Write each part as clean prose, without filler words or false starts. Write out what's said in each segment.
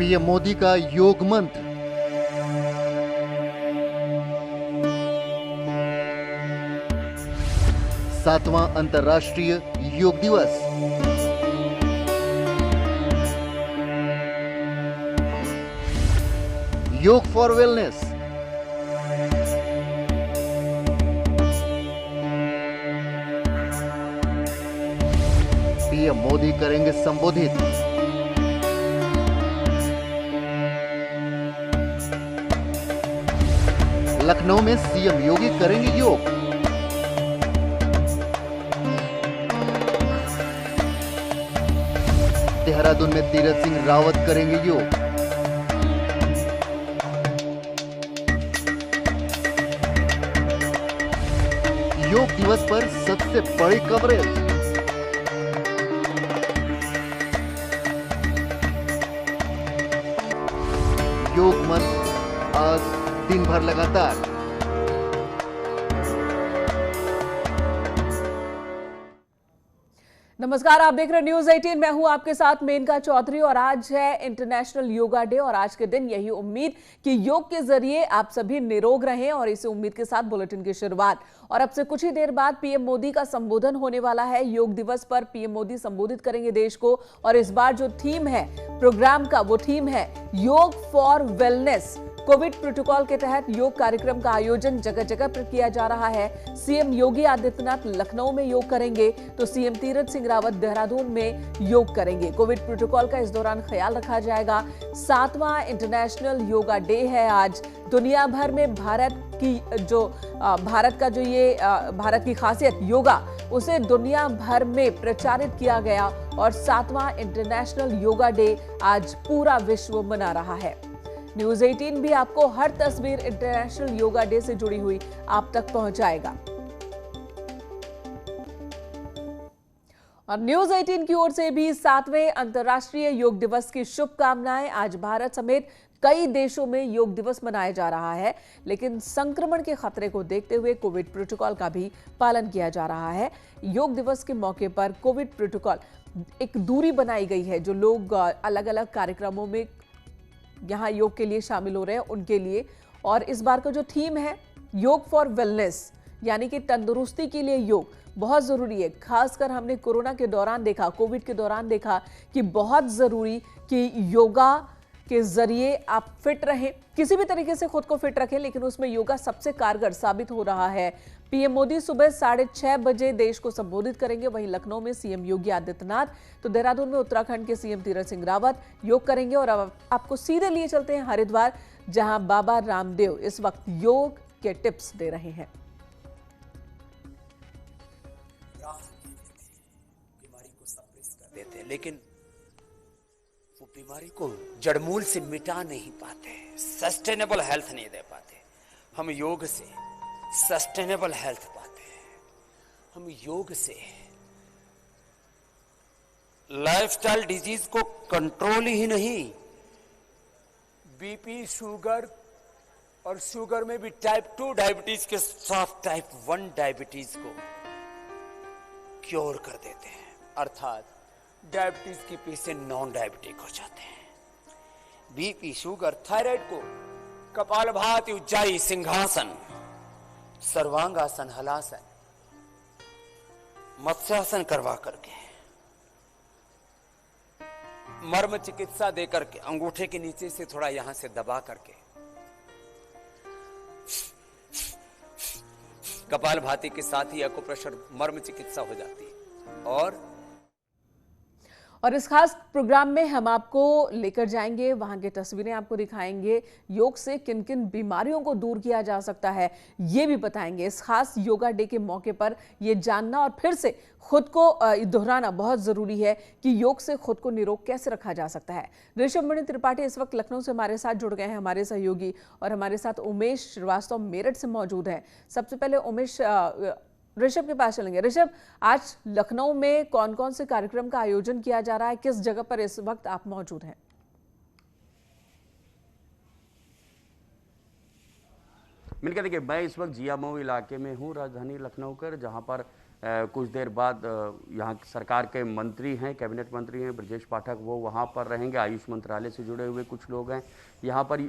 PM Modi का योग मंत्र। सातवां अंतर्राष्ट्रीय योग दिवस। योग फॉर वेलनेस। पीएम मोदी करेंगे संबोधित। लखनऊ में सीएम योगी करेंगे योग। देहरादून में तीरथ सिंह रावत करेंगे योग। योग दिवस पर सबसे बड़ी कवरेज। योग मंत्र आज दिन भर लगातार। नमस्कार, आप देख रहे हैं न्यूज 18। मैं हूं आपके साथ मेनका चौधरी और आज है इंटरनेशनल योगा डे। और आज के दिन यही उम्मीद कि योग के जरिए आप सभी निरोग रहें और इसी उम्मीद के साथ बुलेटिन की शुरुआत। और अब से कुछ ही देर बाद पीएम मोदी का संबोधन होने वाला है। योग दिवस पर पीएम मोदी संबोधित करेंगे देश को और इस बार जो थीम है प्रोग्राम का, वो थीम है योग फॉर वेलनेस। कोविड प्रोटोकॉल के तहत योग कार्यक्रम का आयोजन जगह जगह पर किया जा रहा है। सीएम योगी आदित्यनाथ लखनऊ में योग करेंगे तो सीएम तीरथ सिंह रावत देहरादून में योग करेंगे। कोविड प्रोटोकॉल का इस दौरान ख्याल रखा जाएगा। सातवां इंटरनेशनल योगा डे है आज। दुनिया भर में भारत की खासियत योगा, उसे दुनिया भर में प्रचारित किया गया और सातवां इंटरनेशनल योगा डे आज पूरा विश्व मना रहा है। न्यूज 18 भी आपको हर तस्वीर इंटरनेशनल योगा डे से जुड़ी हुई आप तक पहुंचाएगा। और न्यूज 18 की ओर से भी सातवें अंतर्राष्ट्रीय योग दिवस की शुभकामनाएं। आज भारत समेत कई देशों में योग दिवस मनाया जा रहा है, लेकिन संक्रमण के खतरे को देखते हुए कोविड प्रोटोकॉल का भी पालन किया जा रहा है। योग दिवस के मौके पर कोविड प्रोटोकॉल, एक दूरी बनाई गई है। जो लोग अलग अलग कार्यक्रमों में यहाँ योग के लिए शामिल हो रहे हैं उनके लिए। और इस बार का जो थीम है योग फॉर वेलनेस, यानी कि तंदुरुस्ती के लिए योग बहुत जरूरी है। खासकर हमने कोरोना के दौरान देखा, कोविड के दौरान देखा कि बहुत जरूरी कि योगा के जरिए आप फिट रहें, किसी भी तरीके से खुद को फिट रखें, लेकिन उसमें योगा सबसे कारगर साबित हो रहा है। पीएम मोदी सुबह 6:30 बजे देश को संबोधित करेंगे। वहीं लखनऊ में सीएम योगी आदित्यनाथ, तो देहरादून में उत्तराखंड के सीएम तीरथ सिंह रावत योग करेंगे। और अब आपको सीधे लिए चलते हैं हरिद्वार, जहां बाबा रामदेव इस वक्त योग के टिप्स दे रहे हैं। बीमारी को सप्रेस कर देते, लेकिन वो बीमारी को जड़मूल से मिटा नहीं पाते, सस्टेनेबल हेल्थ नहीं दे पाते। हम योग से सस्टेनेबल हेल्थ पाते हैं। हम योग से लाइफस्टाइल डिजीज को कंट्रोल ही नहीं, बीपी, शुगर और शुगर में भी टाइप 2 डायबिटीज के साथ टाइप 1 डायबिटीज को क्योर कर देते हैं। अर्थात डायबिटीज के पीछे नॉन डायबिटिक हो जाते हैं। बीपी, शुगर, थायराइड को कपालभाति, उज्जाई, सिंहासन, सर्वांगासन, हलासन, मत्स्यासन करवा करके, मर्म चिकित्सा देकर के, अंगूठे के नीचे से थोड़ा यहां से दबा करके कपालभाति के साथ ही एक्यूप्रेशर मर्म चिकित्सा हो जाती है। और इस खास प्रोग्राम में हम आपको लेकर जाएंगे, वहां की तस्वीरें आपको दिखाएंगे। योग से किन किन बीमारियों को दूर किया जा सकता है ये भी बताएंगे। इस खास योगा डे के मौके पर ये जानना और फिर से खुद को दोहराना बहुत जरूरी है कि योग से खुद को निरोग कैसे रखा जा सकता है। ऋषभ मणि त्रिपाठी इस वक्त लखनऊ से हमारे साथ जुड़ गए हैं, हमारे सहयोगी, और हमारे साथ उमेश श्रीवास्तव मेरठ से मौजूद हैं। सबसे पहले उमेश, ऋषभ के पास चलेंगे। ऋषभ, आज लखनऊ में कौन कौन से कार्यक्रम का आयोजन किया जा रहा है, किस जगह पर इस वक्त आप मौजूद हैं? मिलकर देखिए, मैं इस वक्त जियामऊ इलाके में हूँ, राजधानी लखनऊ कर, जहाँ पर कुछ देर बाद यहाँ सरकार के मंत्री हैं, कैबिनेट मंत्री हैं ब्रजेश पाठक, वो वहाँ पर रहेंगे। आयुष मंत्रालय से जुड़े हुए कुछ लोग हैं। यहाँ पर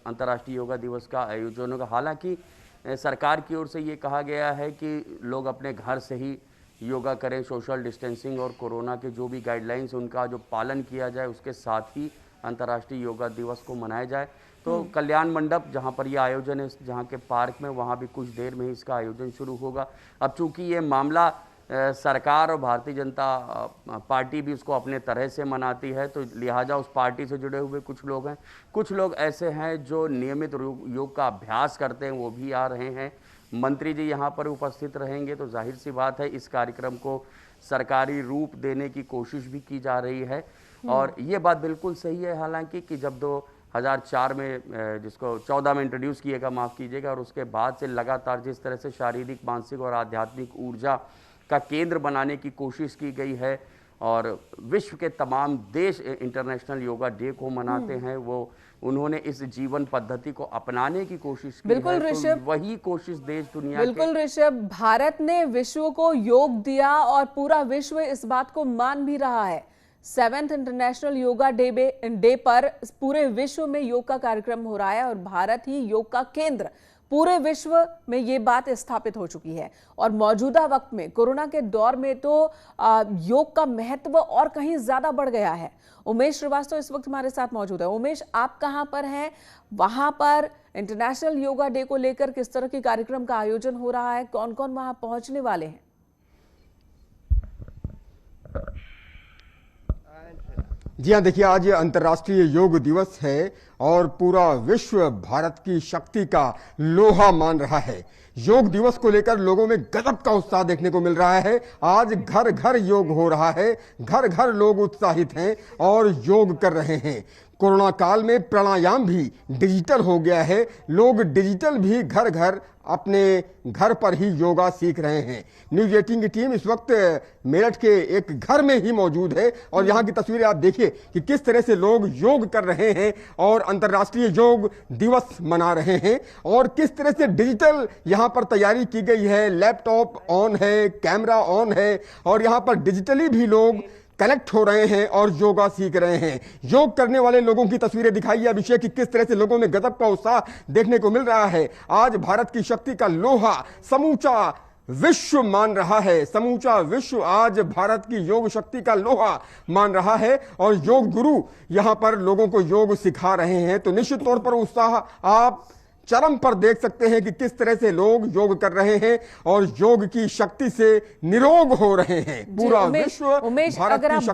अंतर्राष्ट्रीय योगा दिवस का आयोजन होगा। हालांकि सरकार की ओर से ये कहा गया है कि लोग अपने घर से ही योगा करें, सोशल डिस्टेंसिंग और कोरोना के जो भी गाइडलाइंस उनका जो पालन किया जाए, उसके साथ ही अंतर्राष्ट्रीय योगा दिवस को मनाया जाए। तो कल्याण मंडप जहाँ पर ये आयोजन है, जहाँ के पार्क में, वहाँ भी कुछ देर में ही इसका आयोजन शुरू होगा। अब चूंकि ये मामला सरकार और भारतीय जनता पार्टी भी उसको अपने तरह से मनाती है, तो लिहाजा उस पार्टी से जुड़े हुए कुछ लोग हैं, कुछ लोग ऐसे हैं जो नियमित योग का अभ्यास करते हैं, वो भी आ रहे हैं। मंत्री जी यहाँ पर उपस्थित रहेंगे, तो जाहिर सी बात है इस कार्यक्रम को सरकारी रूप देने की कोशिश भी की जा रही है। और ये बात बिल्कुल सही है हालांकि कि जब 2004 में जिसको 14 में इंट्रोड्यूस किएगा, माफ़ कीजिएगा, और उसके बाद से लगातार जिस तरह से शारीरिक, मानसिक और आध्यात्मिक ऊर्जा का केंद्र बनाने की कोशिश की गई है और विश्व के तमाम देश इंटरनेशनल योगा डे को मनाते हैं, वो उन्होंने इस जीवन पद्धति को अपनाने की कोशिश की बिल्कुल है। ऋषभ, तो वही कोशिश देश दुनिया बिल्कुल ऋषभ, भारत ने विश्व को योग दिया और पूरा विश्व इस बात को मान भी रहा है। 7th इंटरनेशनल योगा डे पर पूरे विश्व में योग का कार्यक्रम हो रहा है और भारत ही योग का केंद्र पूरे विश्व में ये बात स्थापित हो चुकी है। और मौजूदा वक्त में कोरोना के दौर में तो योग का महत्व और कहीं ज्यादा बढ़ गया है। उमेश श्रीवास्तव इस वक्त हमारे साथ मौजूद है। उमेश, आप कहां पर हैं? वहां पर इंटरनेशनल योगा डे को लेकर किस तरह के कार्यक्रम का आयोजन हो रहा है? कौन कौन वहां पहुंचने वाले हैं? जी हाँ, देखिए आज अंतर्राष्ट्रीय योग दिवस है और पूरा विश्व भारत की शक्ति का लोहा मान रहा है। योग दिवस को लेकर लोगों में गजब का उत्साह देखने को मिल रहा है। आज घर घर योग हो रहा है, घर घर लोग उत्साहित हैं और योग कर रहे हैं। कोरोना काल में प्राणायाम भी डिजिटल हो गया है। लोग डिजिटल भी घर घर अपने घर पर ही योगा सीख रहे हैं। न्यूज 18 की टीम इस वक्त मेरठ के एक घर में ही मौजूद है और यहाँ की तस्वीरें आप देखिए कि किस तरह से लोग योग कर रहे हैं और अंतर्राष्ट्रीय योग दिवस मना रहे हैं और किस तरह से डिजिटल यहाँ पर तैयारी की गई है। लैपटॉप ऑन है, कैमरा ऑन है और यहाँ पर डिजिटली भी लोग कनेक्ट हो रहे हैं और योगा सीख रहे हैं। योग करने वाले लोगों की तस्वीरें दिखाई अभिषेक कि किस तरह से लोगों में गजब का उत्साह देखने को मिल रहा है। आज भारत की शक्ति का लोहा समूचा विश्व मान रहा है। समूचा विश्व आज भारत की योग शक्ति का लोहा मान रहा है और योग गुरु यहां पर लोगों को योग सिखा रहे हैं। तो निश्चित तौर पर उत्साह आप चरम पर देख सकते हैं कि किस तरह से लोग योग कर रहे हैं और योग की शक्ति से निरोग हो रहे हैं। पूरा विश्व उमेश, भारत अगर की आप शक्ति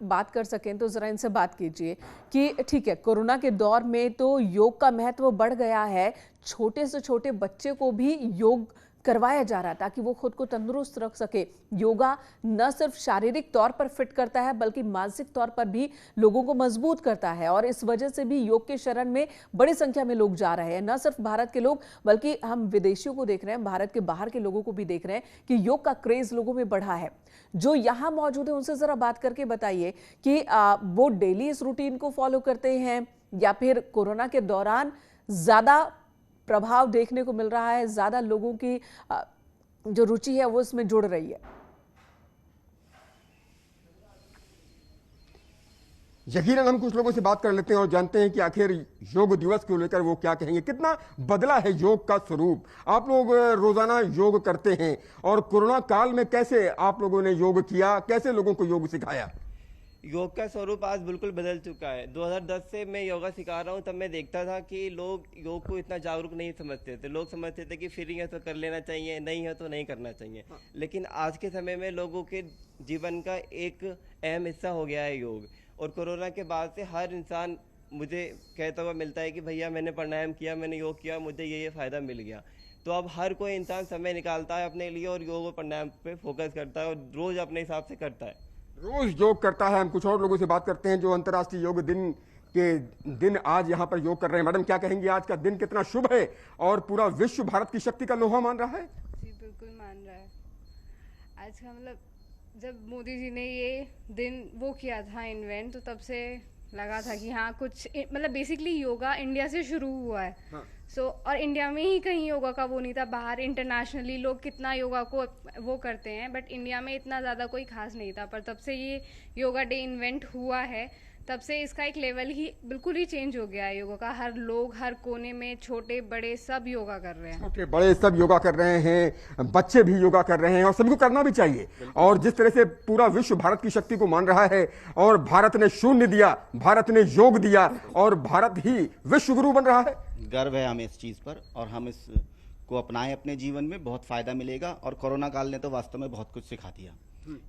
बात कर सकें तो जरा इनसे बात कीजिए कि ठीक है, कोरोना के दौर में तो योग का महत्व बढ़ गया है। छोटे से छोटे बच्चे को भी योग करवाया जा रहा है ताकि वो खुद को तंदुरुस्त रख सके। योगा न सिर्फ शारीरिक तौर पर फिट करता है बल्कि मानसिक तौर पर भी लोगों को मजबूत करता है और इस वजह से भी योग के शरण में बड़ी संख्या में लोग जा रहे हैं। न सिर्फ भारत के लोग बल्कि हम विदेशियों को देख रहे हैं, भारत के बाहर के लोगों को भी देख रहे हैं कि योग का क्रेज लोगों में बढ़ा है। जो यहाँ मौजूद है उनसे जरा बात करके बताइए कि वो डेली इस रूटीन को फॉलो करते हैं या फिर कोरोना के दौरान ज्यादा प्रभाव देखने को मिल रहा है, ज्यादा लोगों की जो रुचि है वो इसमें जुड़ रही है। यकीनन हम कुछ लोगों से बात कर लेते हैं और जानते हैं कि आखिर योग दिवस को लेकर वो क्या कहेंगे। कितना बदला है योग का स्वरूप। आप लोग रोजाना योग करते हैं और कोरोना काल में कैसे आप लोगों ने योग किया, कैसे लोगों को योग सिखाया? योग का स्वरूप आज बिल्कुल बदल चुका है। 2010 से मैं योगा सिखा रहा हूँ, तब मैं देखता था कि लोग योग को इतना जागरूक नहीं समझते थे। लोग समझते थे कि फ्री है तो कर लेना चाहिए, नहीं है तो नहीं करना चाहिए। लेकिन आज के समय में लोगों के जीवन का एक अहम हिस्सा हो गया है योग। और कोरोना के बाद से हर इंसान मुझे कहता हुआ मिलता है कि भैया मैंने प्राणायाम किया, मैंने योग किया, मुझे ये फ़ायदा मिल गया। तो अब हर कोई इंसान समय निकालता है अपने लिए और योग और प्राणायाम पे फोकस करता है और रोज़ अपने हिसाब से करता है, रोज योग करता है। हम कुछ और लोगों से बात करते हैं जो अंतर्राष्ट्रीय योग दिन आज यहाँ पर योग कर रहे हैं। मैडम, क्या कहेंगे, आज का दिन कितना शुभ है और पूरा विश्व भारत की शक्ति का लोहा मान रहा है? जी बिल्कुल मान रहा है। आज का मतलब जब मोदी जी ने ये दिन वो किया था इन्वेंट, तो तब से लगा था कि हाँ कुछ मतलब बेसिकली योगा इंडिया से शुरू हुआ है। और इंडिया में ही कहीं योगा का वो नहीं था। बाहर इंटरनेशनली लोग कितना योगा को वो करते हैं, बट इंडिया में इतना ज़्यादा कोई खास नहीं था। पर तब से ये योगा डे इन्वेंट हुआ है, तब से इसका एक लेवल ही बिल्कुल ही चेंज हो गया है योगा का। हर लोग हर कोने में, छोटे बड़े सब योगा कर रहे हैं। छोटे बड़े सब योगा कर रहे हैं, बच्चे भी योगा कर रहे हैं और सभी को करना भी चाहिए। और जिस तरह से पूरा विश्व भारत की शक्ति को मान रहा है और भारत ने शून्य दिया, भारत ने योग दिया और भारत ही विश्व गुरु बन रहा है। गर्व है हमें इस चीज़ पर और हम इसको अपनाएं अपने जीवन में, बहुत फ़ायदा मिलेगा। और कोरोना काल ने तो वास्तव में बहुत कुछ सिखा दिया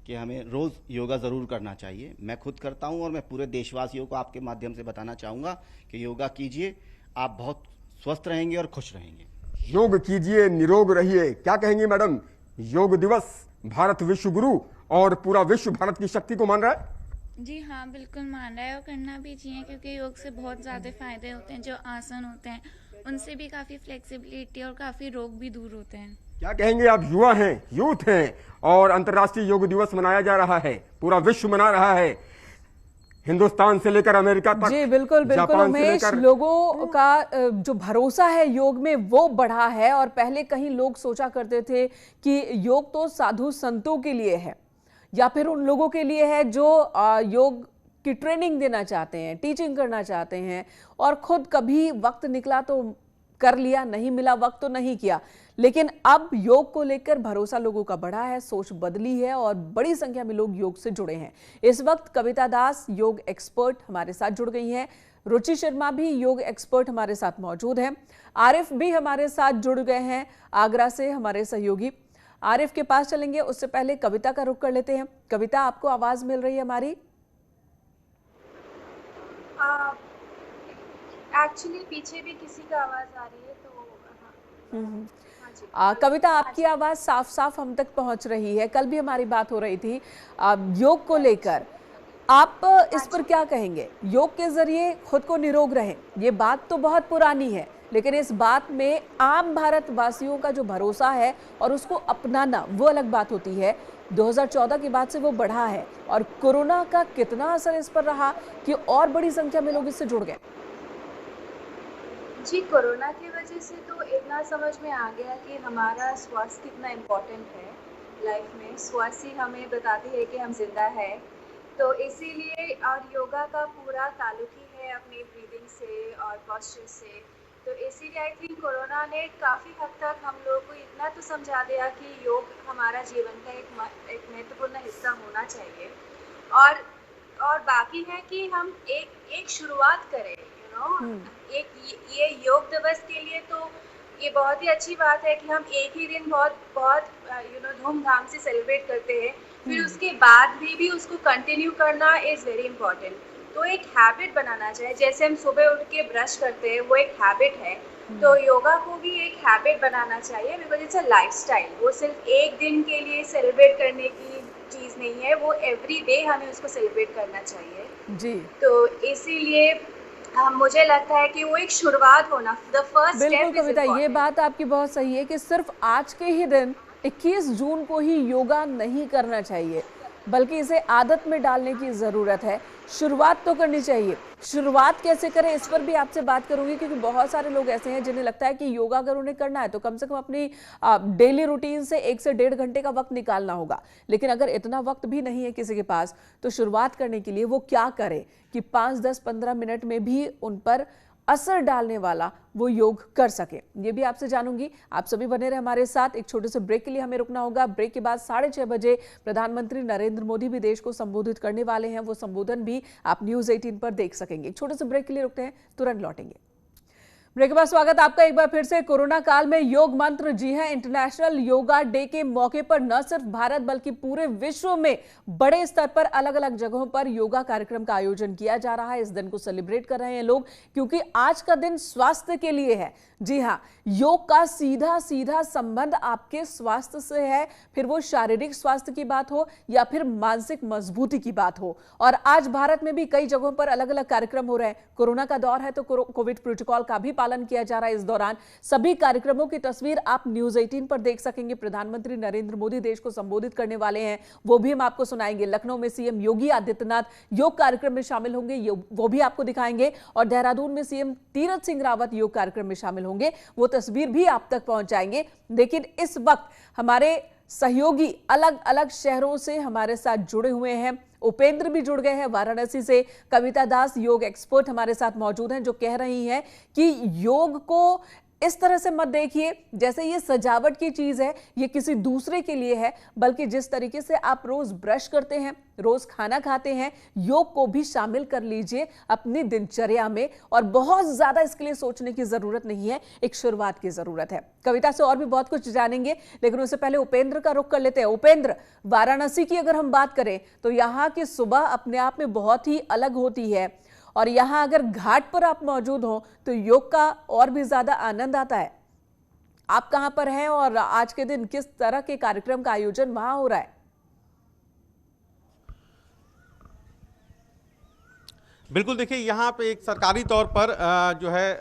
कि हमें रोज़ योगा ज़रूर करना चाहिए। मैं खुद करता हूं और मैं पूरे देशवासियों को आपके माध्यम से बताना चाहूँगा कि योगा कीजिए, आप बहुत स्वस्थ रहेंगे और खुश रहेंगे। योग कीजिए, निरोग रहिए। क्या कहेंगे मैडम, योग दिवस, भारत विश्व गुरु और पूरा विश्व भारत की शक्ति को मान रहा है? जी हाँ, बिल्कुल मान रहा है और करना भी चाहिए, क्योंकि योग से बहुत ज़्यादा फायदे होते हैं। जो आसन होते हैं उनसे भी काफ़ी फ्लेक्सिबिलिटी और काफ़ी रोग भी दूर होते हैं। क्या कहेंगे, आप युवा हैं, यूथ हैं और अंतर्राष्ट्रीय योग दिवस मनाया जा रहा है, पूरा विश्व मना रहा है, हिंदुस्तान से लेकर अमेरिका तक। जी बिल्कुल बिल्कुल उमेश, लोगों का जो भरोसा है योग में वो बढ़ा है। और पहले कहीं लोग सोचा करते थे कि योग तो साधु संतों के लिए है या फिर उन लोगों के लिए है जो योग की ट्रेनिंग देना चाहते हैं, टीचिंग करना चाहते हैं, और खुद कभी वक्त निकला तो कर लिया, नहीं मिला वक्त तो नहीं किया। लेकिन अब योग को लेकर भरोसा लोगों का बढ़ा है, सोच बदली है और बड़ी संख्या में लोग योग से जुड़े हैं। इस वक्त कविता दास योग एक्सपर्ट हमारे साथ जुड़ गई हैं, रुचि शर्मा भी योग एक्सपर्ट हमारे साथ मौजूद हैं, आरिफ भी हमारे साथ जुड़ गए हैं आगरा से, हमारे सहयोगी। आरिफ के पास चलेंगे, उससे पहले कविता का रुख कर लेते हैं। कविता, आपको आवाज मिल रही है हमारी? एक्चुअली पीछे भी किसी का आवाज आ रही है तो कविता, आपकी आवाज साफ साफ हम तक पहुंच रही है। कल भी हमारी बात हो रही थी योग को लेकर, आप इस पर क्या कहेंगे? योग के जरिए खुद को निरोग रहें, ये बात तो बहुत पुरानी है, लेकिन इस बात में आम भारतवासियों का जो भरोसा है और उसको अपनाना वो अलग बात होती है। 2014 के बाद से वो बढ़ा है और कोरोना का कितना असर इस पर रहा कि और बड़ी संख्या में लोग इससे जुड़ गए? जी, कोरोना की वजह से तो इतना समझ में आ गया कि हमारा स्वास्थ्य कितना इम्पोर्टेंट है लाइफ में। स्वास्थ्य हमें बताती है कि हम जिंदा है, तो इसीलिए और योगा का पूरा ताल्लुक ही है अपनी ब्रीदिंग से और पॉस्चर से। तो इसीलिए आई थिंक कोरोना ने काफ़ी हद तक हम लोगों को इतना तो समझा दिया कि योग हमारा जीवन का एक महत्वपूर्ण हिस्सा होना चाहिए। और बाकी है कि हम एक शुरुआत करें, एक ये योग दिवस के लिए तो ये बहुत ही अच्छी बात है कि हम एक ही दिन बहुत धूमधाम से सेलिब्रेट करते हैं, फिर उसके बाद भी उसको कंटिन्यू करना इज़ वेरी इंपॉर्टेंट। तो एक हैबिट बनाना चाहिए, जैसे हम सुबह उठ के ब्रश करते हैं वो एक हैबिट है, तो योगा को भी एक हैबिट बनाना चाहिए, बिकॉज इट्स अ लाइफस्टाइल। वो सिर्फ एक दिन के लिए सेलिब्रेट करने की चीज़ नहीं है, वो एवरी डे हमें उसको सेलिब्रेट करना चाहिए जी। तो इसीलिए मुझे लगता है कि वो एक शुरुआत होना, द फर्स्ट स्टेप। बिल्कुल कविता, ये बात आपकी बहुत सही है कि सिर्फ आज के ही दिन 21 जून को ही योगा नहीं करना चाहिए, बल्कि इसे आदत में डालने की ज़रूरत है। शुरुआत तो करनी चाहिए। शुरुआत कैसे करें इस पर भी आपसे बात करूंगी, क्योंकि बहुत सारे लोग ऐसे हैं जिन्हें लगता है कि योगा अगर उन्हें करना है तो कम से कम अपनी डेली रूटीन से 1 से 1.5 घंटे का वक्त निकालना होगा। लेकिन अगर इतना वक्त भी नहीं है किसी के पास, तो शुरुआत करने के लिए वो क्या करे कि 5, 10, 15 मिनट में भी उन पर असर डालने वाला वो योग कर सके। ये भी आपसे जानूंगी। आप सभी बने रहे हमारे साथ। एक छोटे से ब्रेक के लिए हमें रुकना होगा। ब्रेक के बाद 6:30 बजे प्रधानमंत्री नरेंद्र मोदी भी देश को संबोधित करने वाले हैं। वो संबोधन भी आप न्यूज़ 18 पर देख सकेंगे। एक छोटे से ब्रेक के लिए रुकते हैं, तुरंत लौटेंगे। ब्रेक के बाद स्वागत आपका एक बार फिर से। कोरोना काल में योग मंत्र, जी हां, इंटरनेशनल योगा डे के मौके पर न सिर्फ भारत बल्कि पूरे विश्व में बड़े स्तर पर अलग अलग जगहों पर योगा कार्यक्रम का आयोजन किया जा रहा है। इस दिन को सेलिब्रेट कर रहे हैं लोग, क्योंकि आज का दिन स्वास्थ्य के लिए है। जी हां, योग का सीधा सीधा संबंध आपके स्वास्थ्य से है, फिर वो शारीरिक स्वास्थ्य की बात हो या फिर मानसिक मजबूती की बात हो। और आज भारत में भी कई जगहों पर अलग अलग कार्यक्रम हो रहे हैं। कोरोना का दौर है तो कोविड प्रोटोकॉल का भी पालन किया जा रहा है इस दौरान। सभी कार्यक्रमों की तस्वीर आप न्यूज 18 पर देख सकेंगे। प्रधानमंत्री नरेंद्र मोदी देश को संबोधित करने वाले हैं, वो भी हम आपको सुनाएंगे। लखनऊ में सीएम योगी आदित्यनाथ योग कार्यक्रम में शामिल होंगे, वो भी आपको दिखाएंगे। और देहरादून में सीएम तीरथ सिंह रावत योग कार्यक्रम में शामिल होंगे, वो तस्वीर भी आप तक पहुंचाएंगे। लेकिन इस वक्त हमारे सहयोगी अलग अलग शहरों से हमारे साथ जुड़े हुए हैं। उपेंद्र भी जुड़ गए हैं वाराणसी से। कविता दास योग एक्सपर्ट हमारे साथ मौजूद हैं, जो कह रही हैं कि योग को इस तरह से मत देखिए जैसे ये सजावट की चीज है, ये किसी दूसरे के लिए है, बल्कि जिस तरीके से आप रोज ब्रश करते हैं, रोज खाना खाते हैं, योग को भी शामिल कर लीजिए अपनी दिनचर्या में। और बहुत ज्यादा इसके लिए सोचने की जरूरत नहीं है, एक शुरुआत की जरूरत है। कविता से और भी बहुत कुछ जानेंगे, लेकिन उससे पहले उपेंद्र का रुख कर लेते हैं। उपेंद्र, वाराणसी की अगर हम बात करें तो यहाँ की सुबह अपने आप में बहुत ही अलग होती है, और यहां अगर घाट पर आप मौजूद हो तो योग का और भी ज्यादा आनंद आता है। आप कहां पर हैं और आज के दिन किस तरह के कार्यक्रम का आयोजन वहां हो रहा है? बिल्कुल, देखिए यहाँ पे एक सरकारी तौर पर जो है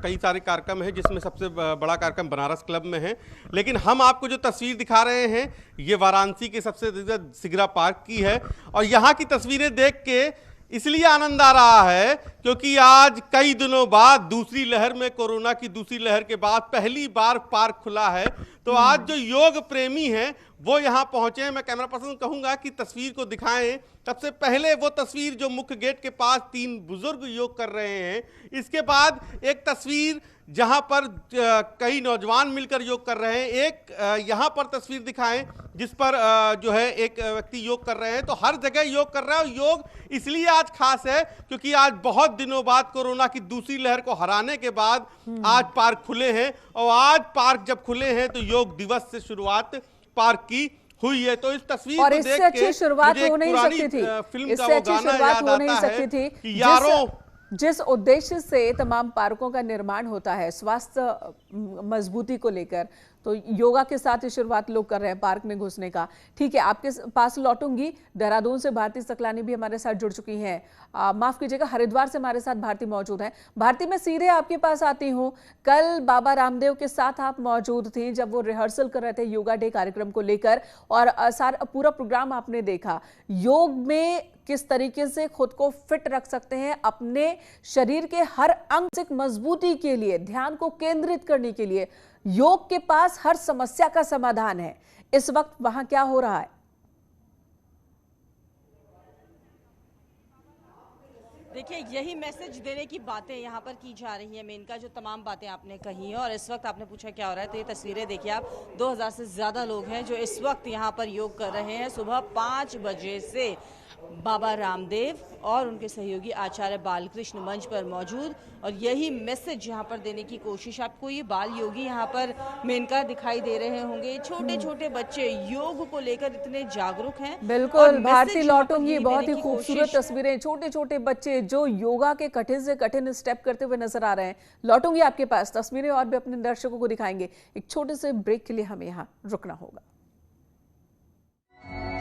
कई सारे कार्यक्रम हैं, जिसमें सबसे बड़ा कार्यक्रम बनारस क्लब में है। लेकिन हम आपको जो तस्वीर दिखा रहे हैं ये वाराणसी के सबसे सिगरा पार्क की है, और यहाँ की तस्वीरें देख के इसलिए आनंद आ रहा है क्योंकि आज कई दिनों बाद, दूसरी लहर में, कोरोना की दूसरी लहर के बाद पहली बार पार्क खुला है। तो आज जो योग प्रेमी हैं वो यहाँ पहुंचे हैं। मैं कैमरा पर्सन कहूंगा कि तस्वीर को दिखाएं। सबसे पहले वो तस्वीर जो मुख्य गेट के पास 3 बुजुर्ग योग कर रहे हैं, इसके बाद एक तस्वीर जहां पर कई नौजवान मिलकर योग कर रहे हैं। एक यहाँ पर तस्वीर दिखाएं जिस पर जो है एक व्यक्ति योग कर रहे हैं। तो हर जगह योग कर रहा है, और योग इसलिए आज खास है क्योंकि आज बहुत दिनों बाद, कोरोना की दूसरी लहर को हराने के बाद आज पार्क खुले हैं। और आज पार्क जब खुले हैं तो योग दिवस से शुरुआत पार्क की हुई है। तो इस तस्वीर और को इससे देख अच्छी के शुरुआत मुझे हो एक नहीं पुरानी सकती थी, फिल्म का इससे वो अच्छी गाना शुरुआत याद हो नहीं आता सकती है थी। कि यारों, जिस उद्देश्य से तमाम पार्कों का निर्माण होता है स्वास्थ्य मजबूती को लेकर, तो योगा के साथ ही शुरुआत लोग कर रहे हैं पार्क में घुसने का। ठीक है, आपके पास लौटूंगी। देहरादून से भारती सकलानी भी हमारे साथ जुड़ चुकी हैं। माफ कीजिएगा, हरिद्वार से हमारे साथ भारती मौजूद हैं। भारती, मैं सीधे आपके पास आती हूँ। कल बाबा रामदेव के साथ आप मौजूद थी जब वो रिहर्सल कर रहे थे योगा डे कार्यक्रम को लेकर, और सारा पूरा प्रोग्राम आपने देखा। योग में किस तरीके से खुद को फिट रख सकते हैं, अपने शरीर के हर अंग से मजबूती के लिए, ध्यान को केंद्रित करने के लिए। योग के पास हर समस्या का समाधान है। इस वक्त वहां क्या हो रहा है? देखिए, यही मैसेज देने की बातें यहाँ पर की जा रही हैं। मेनका जो तमाम बातें आपने कही हैं, और इस वक्त आपने पूछा क्या हो रहा है, तो ये तस्वीरें देखिए आप। 2000 से ज़्यादा लोग हैं जो इस वक्त यहाँ पर योग कर रहे हैं। सुबह 5 बजे से बाबा रामदेव और उनके सहयोगी आचार्य बालकृष्ण मंच पर मौजूद, और यही मैसेज यहाँ पर देने की कोशिश। आपको ये बाल योगी यहाँ पर मेनका दिखाई दे रहे होंगे। छोटे छोटे बच्चे योग को लेकर इतने जागरूक हैं। बिल्कुल, भारती लौटूंगी। बहुत ही खूबसूरत तस्वीरें, छोटे छोटे बच्चे जो योगा के कठिन से कठिन स्टेप करते हुए नजर आ रहे हैं। लौटूंगी आपके पास, तस्वीरें और भी अपने दर्शकों को दिखाएंगे। एक छोटे से ब्रेक के लिए हमें यहाँ रुकना होगा।